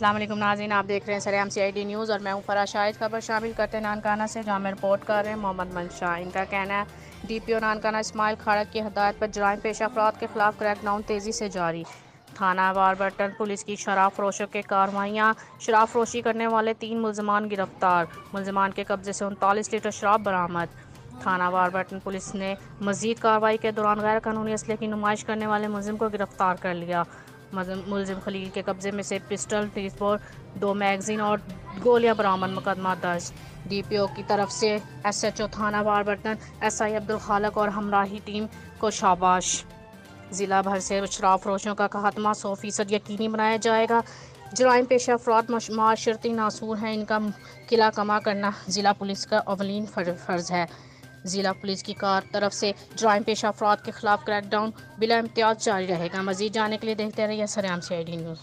السلام علیکم ناظرین، آپ دیکھ رہے ہیں صاحب CID نیوز اور میں ہوں فرا شاہد۔ خبر شامل کرتے ہیں ننکانہ سے، جہاں میں رپورٹ کر رہے ہیں محمد منشا۔ ان کا کہنا ہے DPO ننکانہ اسماعیل کھاڑک کی ہدایت پر جرائم پیشہ افراد کے خلاف کریک ڈاؤن تیزی سے جاری۔ تھانہ واربٹن پولیس کی شراب فروشوں کے کارروائیاں، شراب فروشی کرنے والے 3 ملزمان گرفتار، ملزمان کے قبضے سے 39 لیٹر شراب برآمد۔ تھانہ واربٹن پولیس نے مزید کارروائی کے دوران غیر قانونی اسلحے کی نمائش کرنے والے ملزم کو گرفتار کر لیا۔ ملزم خلیل کے قبضے میں سے پسٹل، 30 بور، 2 میگزین اور گولیاں برآمد۔ مقدمہ درج۔ DPO کی طرف سے SHO تھانہ واربٹن SI عبدالخالق اور ہمراہی ٹیم کو شاباش۔ ضلع بھر سے شراب فروشوں کا خاتمہ 100% یقینی بنایا جائے گا۔ جرائم پیشہ افراد معاشرتی ناصور ہیں، ان کا قلعہ کما کرنا ضلع پولیس کا اولین فرض ہے۔ ضلع پولیس کی طرف سے جرائم پیشہ افراد کے خلاف کریک ڈاؤن بلا امتیاز جاری رہے گا۔ مزید جاننے کے لیے دیکھتے رہیے صاحب CID نیوز۔